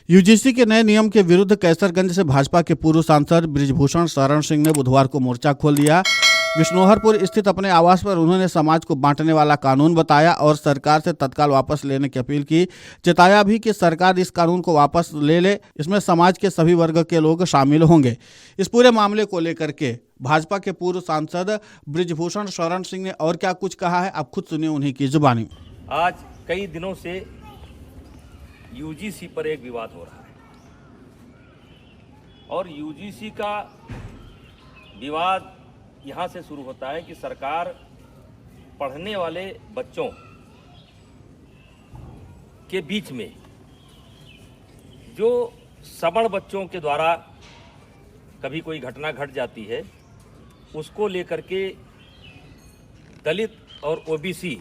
UGC के नए नियम के विरुद्ध कैसरगंज से भाजपा के पूर्व सांसद बृजभूषण शरण सिंह ने बुधवार को मोर्चा खोल दिया। विष्णुहरपुर स्थित अपने आवास पर उन्होंने समाज को बांटने वाला कानून बताया और सरकार से तत्काल वापस लेने की अपील की। चेताया भी कि सरकार इस कानून को वापस ले, इसमें समाज के सभी वर्ग के लोग शामिल होंगे। इस पूरे मामले को लेकर के भाजपा के पूर्व सांसद बृजभूषण शरण सिंह ने और क्या कुछ कहा है, आप खुद सुनिए उन्हीं की जुबानी। आज कई दिनों से यूजीसी पर एक विवाद हो रहा है और यूजीसी का विवाद यहाँ से शुरू होता है कि सरकार पढ़ने वाले बच्चों के बीच में जो सवर्ण बच्चों के द्वारा कभी कोई घटना घट जाती है उसको लेकर के दलित और ओबीसी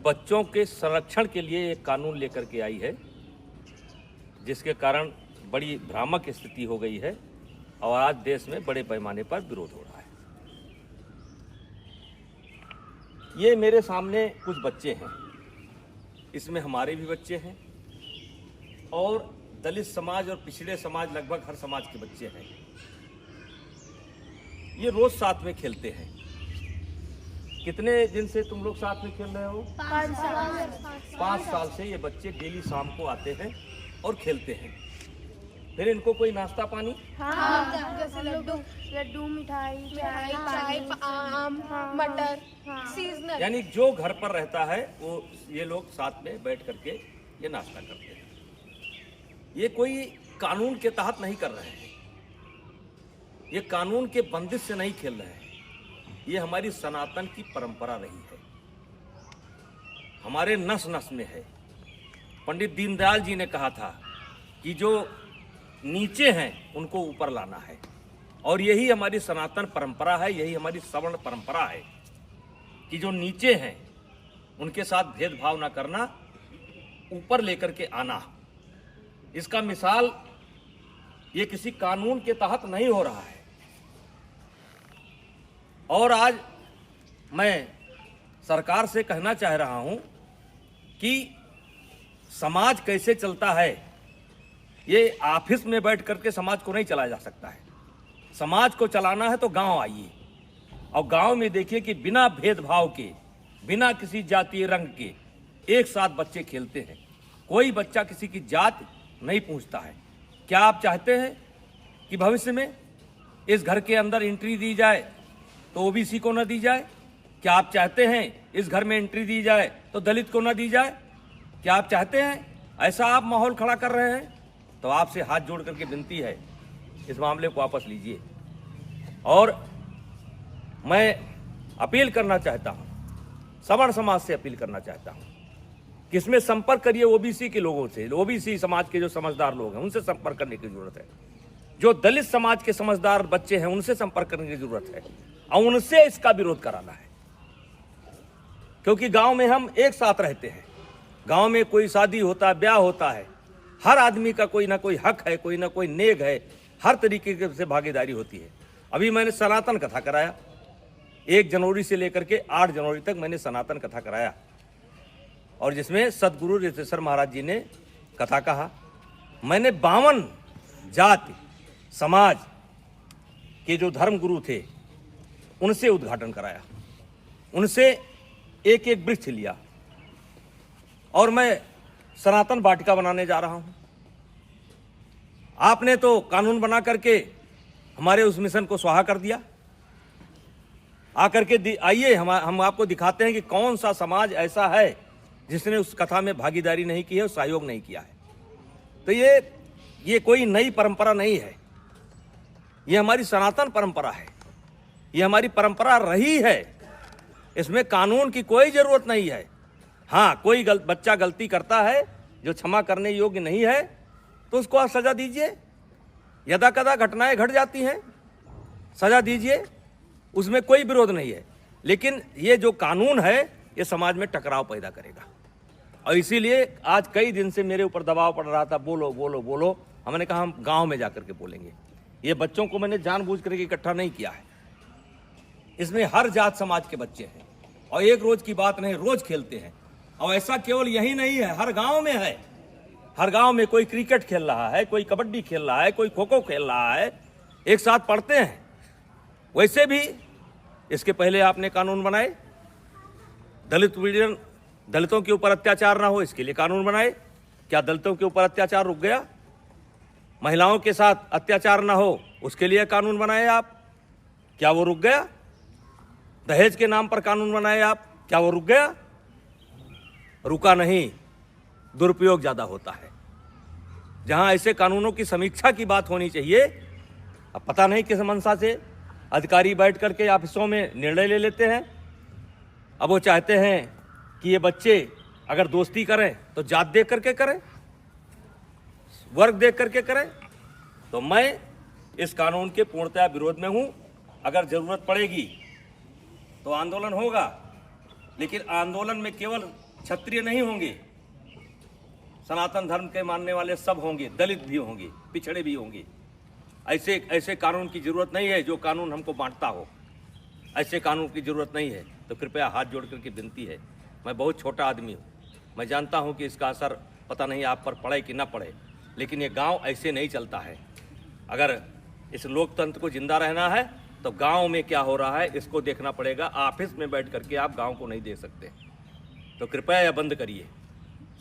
बच्चों के संरक्षण के लिए एक कानून लेकर के आई है, जिसके कारण बड़ी भ्रामक स्थिति हो गई है और आज देश में बड़े पैमाने पर विरोध हो रहा है। ये मेरे सामने कुछ बच्चे हैं, इसमें हमारे भी बच्चे हैं और दलित समाज और पिछड़े समाज लगभग हर समाज के बच्चे हैं। ये रोज साथ में खेलते हैं। कितने दिन से तुम लोग साथ में खेल रहे हो? 5 साल से ये बच्चे डेली शाम को आते हैं और खेलते हैं। फिर इनको कोई नाश्ता पानी? हाँ, जैसे लड्डू, मिठाई, चाय, आम, मटर, सीजनल। यानी जो घर पर रहता है वो ये लोग साथ में बैठ करके ये नाश्ता करते हैं। ये कोई कानून के तहत नहीं कर रहे हैं, ये कानून के बंदिश से नहीं खेल रहे हैं। ये हमारी सनातन की परंपरा रही है, हमारे नस नस में है। पंडित दीनदयाल जी ने कहा था कि जो नीचे हैं उनको ऊपर लाना है और यही हमारी सनातन परंपरा है, यही हमारी सवर्ण परंपरा है कि जो नीचे हैं उनके साथ भेदभाव ना करना, ऊपर लेकर के आना। इसका मिसाल ये किसी कानून के तहत नहीं हो रहा है। और आज मैं सरकार से कहना चाह रहा हूं कि समाज कैसे चलता है, ये ऑफिस में बैठ करके समाज को नहीं चलाया जा सकता है। समाज को चलाना है तो गांव आइए और गांव में देखिए कि बिना भेदभाव के, बिना किसी जातीय रंग के एक साथ बच्चे खेलते हैं। कोई बच्चा किसी की जात नहीं पूछता है। क्या आप चाहते हैं कि भविष्य में इस घर के अंदर एंट्री दी जाए तो ओबीसी को न दी जाए? क्या आप चाहते हैं इस घर में एंट्री दी जाए तो दलित को न दी जाए? क्या आप चाहते हैं ऐसा आप माहौल खड़ा कर रहे हैं? तो आपसे हाथ जोड़ करके विनती है, इस मामले को वापस लीजिए। और मैं अपील करना चाहता हूं, सवर्ण समाज से अपील करना चाहता हूं कि इसमें संपर्क करिए ओबीसी के लोगों से। ओबीसी समाज के जो समझदार लोग हैं उनसे संपर्क करने की जरूरत है। जो दलित समाज के समझदार बच्चे हैं उनसे संपर्क करने की जरूरत है और उनसे इसका विरोध कराना है, क्योंकि गांव में हम एक साथ रहते हैं। गांव में कोई शादी होता है, ब्याह होता है, हर आदमी का कोई ना कोई हक है, कोई ना कोई नेग है, हर तरीके से भागीदारी होती है। अभी मैंने सनातन कथा कराया, 1 जनवरी से लेकर के 8 जनवरी तक मैंने सनातन कथा कराया और जिसमें सदगुरु रितेश्वर महाराज जी ने कथा कहा। मैंने 52 जाति समाज के जो धर्म गुरु थे उनसे उद्घाटन कराया, उनसे एक एक वृक्ष लिया और मैं सनातन वाटिका बनाने जा रहा हूं। आपने तो कानून बना करके हमारे उस मिशन को स्वाहा कर दिया। आकर के आइए हम आपको दिखाते हैं कि कौन सा समाज ऐसा है जिसने उस कथा में भागीदारी नहीं की है और सहयोग नहीं किया है। तो ये कोई नई परंपरा नहीं है, ये हमारी सनातन परंपरा है, ये हमारी परंपरा रही है। इसमें कानून की कोई जरूरत नहीं है। हाँ, कोई बच्चा गलती करता है जो क्षमा करने योग्य नहीं है तो उसको आप सजा दीजिए। यदा कदा घटनाएं घट जाती हैं, सजा दीजिए, उसमें कोई विरोध नहीं है। लेकिन ये जो कानून है ये समाज में टकराव पैदा करेगा और इसीलिए आज कई दिन से मेरे ऊपर दबाव पड़ रहा था, बोलो बोलो बोलो। हमने कहा हम गांव में जाकर के बोलेंगे। ये बच्चों को मैंने जानबूझ करके इकट्ठा नहीं किया है, इसमें हर जात समाज के बच्चे हैं और एक रोज की बात नहीं, रोज खेलते हैं। और ऐसा केवल यही नहीं है, हर गांव में है। हर गांव में कोई क्रिकेट खेल रहा है, कोई कबड्डी खेल रहा है, कोई खो खो खेल रहा है, एक साथ पढ़ते हैं। वैसे भी इसके पहले आपने कानून बनाए, दलितों के ऊपर अत्याचार ना हो इसके लिए कानून बनाए। क्या दलितों के ऊपर अत्याचार रुक गया? महिलाओं के साथ अत्याचार ना हो उसके लिए कानून बनाए आप, क्या वो रुक गया? दहेज के नाम पर कानून बनाए आप, क्या वो रुक गया? रुका नहीं, दुरुपयोग ज्यादा होता है। जहां ऐसे कानूनों की समीक्षा की बात होनी चाहिए, अब पता नहीं किस मंशा से अधिकारी बैठ करके ऑफिसों में निर्णय ले लेते हैं। अब वो चाहते हैं कि ये बच्चे अगर दोस्ती करें तो जात देख करके करें, वर्ग देख करके करें। तो मैं इस कानून के पूर्णतः विरोध में हूं। अगर जरूरत पड़ेगी तो आंदोलन होगा, लेकिन आंदोलन में केवल क्षत्रिय नहीं होंगे, सनातन धर्म के मानने वाले सब होंगे, दलित भी होंगे, पिछड़े भी होंगे। ऐसे कानून की जरूरत नहीं है जो कानून हमको बांटता हो। ऐसे कानून की जरूरत नहीं है। तो कृपया हाथ जोड़ करके विनती है, मैं बहुत छोटा आदमी हूँ, मैं जानता हूँ कि इसका असर पता नहीं आप पर पड़े कि ना पड़े, लेकिन ये गांव ऐसे नहीं चलता है। अगर इस लोकतंत्र को जिंदा रहना है तो गांव में क्या हो रहा है इसको देखना पड़ेगा। ऑफिस में बैठ करके आप गांव को नहीं देख सकते। तो कृपया यह बंद करिए।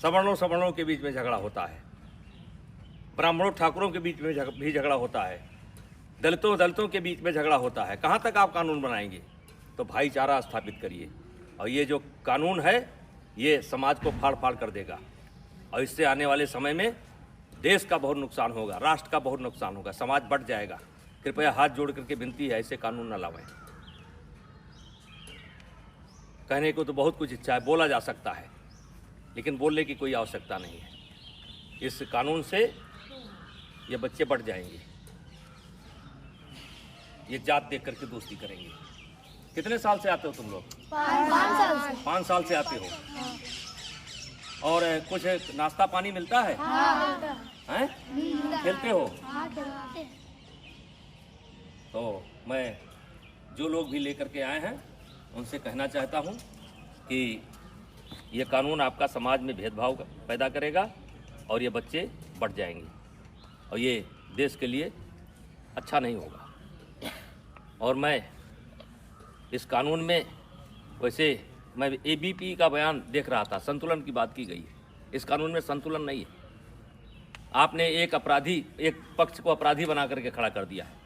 सवर्णों के बीच में झगड़ा होता है, ब्राह्मणों ठाकुरों के बीच में भी झगड़ा होता है, दलितों के बीच में झगड़ा होता है। कहाँ तक आप कानून बनाएंगे? तो भाईचारा स्थापित करिए। और ये जो कानून है ये समाज को फाड़ फाड़ कर देगा, और इससे आने वाले समय में देश का बहुत नुकसान होगा, राष्ट्र का बहुत नुकसान होगा, समाज बढ़ जाएगा। कृपया हाथ जोड़ करके विनती है, ऐसे कानून न लावें। कहने को तो बहुत कुछ इच्छा है, बोला जा सकता है, लेकिन बोलने की कोई आवश्यकता नहीं है। इस कानून से ये बच्चे बढ़ जाएंगे, ये जात देख करके दोस्ती करेंगे। कितने साल से आते हो तुम लोग? 5 साल से आते हो। और कुछ नाश्ता पानी मिलता है? हैं? खेलते हो? तो मैं जो लोग भी लेकर के आए हैं उनसे कहना चाहता हूं कि ये कानून आपका समाज में भेदभाव पैदा करेगा और ये बच्चे बढ़ जाएंगे, और ये देश के लिए अच्छा नहीं होगा। और मैं इस कानून में, वैसे मैं ABP का बयान देख रहा था, संतुलन की बात की गई है। इस कानून में संतुलन नहीं है। आपने एक पक्ष को अपराधी बना करके खड़ा कर दिया है,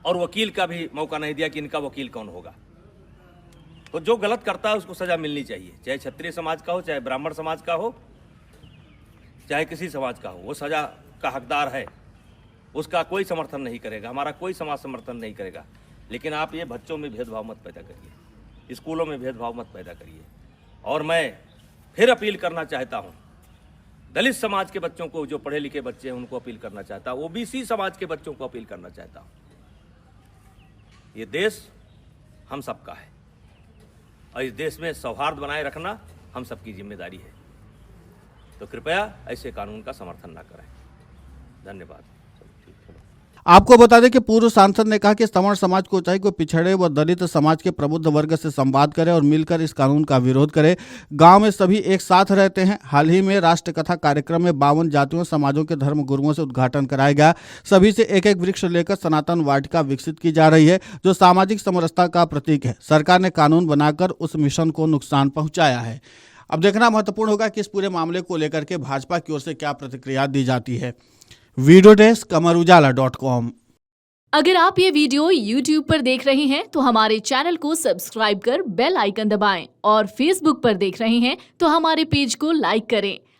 और वकील का भी मौका नहीं दिया कि इनका वकील कौन होगा। तो जो गलत करता है उसको सजा मिलनी चाहिए, चाहे क्षत्रिय समाज का हो, चाहे ब्राह्मण समाज का हो, चाहे किसी समाज का हो, वो सजा का हकदार है। उसका कोई समर्थन नहीं करेगा, हमारा कोई समाज समर्थन नहीं करेगा। लेकिन आप ये बच्चों में भेदभाव मत पैदा करिए, स्कूलों में भेदभाव मत पैदा करिए। और मैं फिर अपील करना चाहता हूँ दलित समाज के बच्चों को, जो पढ़े लिखे बच्चे हैं उनको अपील करना चाहता हूँ, OBC समाज के बच्चों को अपील करना चाहता हूँ। ये देश हम सबका है, और इस देश में सौहार्द बनाए रखना हम सबकी जिम्मेदारी है। तो कृपया ऐसे कानून का समर्थन ना करें। धन्यवाद। आपको बता दें कि पूर्व सांसद ने कहा कि सवर्ण समाज को चाहिए कि पिछड़े व दलित समाज के प्रबुद्ध वर्ग से संवाद करे और मिलकर इस कानून का विरोध करे। गांव में सभी एक साथ रहते हैं। हाल ही में राष्ट्र कथा कार्यक्रम में 52 जातियों समाजों के धर्म गुरुओं से उद्घाटन कराया गया। सभी से एक एक वृक्ष लेकर सनातन वाटिका विकसित की जा रही है, जो सामाजिक समरसता का प्रतीक है। सरकार ने कानून बनाकर उस मिशन को नुकसान पहुंचाया है। अब देखना महत्वपूर्ण होगा कि इस पूरे मामले को लेकर के भाजपा की ओर से क्या प्रतिक्रिया दी जाती है। Video desk amarujala.com। अगर आप ये वीडियो YouTube पर देख रहे हैं तो हमारे चैनल को सब्सक्राइब कर बेल आइकन दबाएं, और Facebook पर देख रहे हैं तो हमारे पेज को लाइक करें।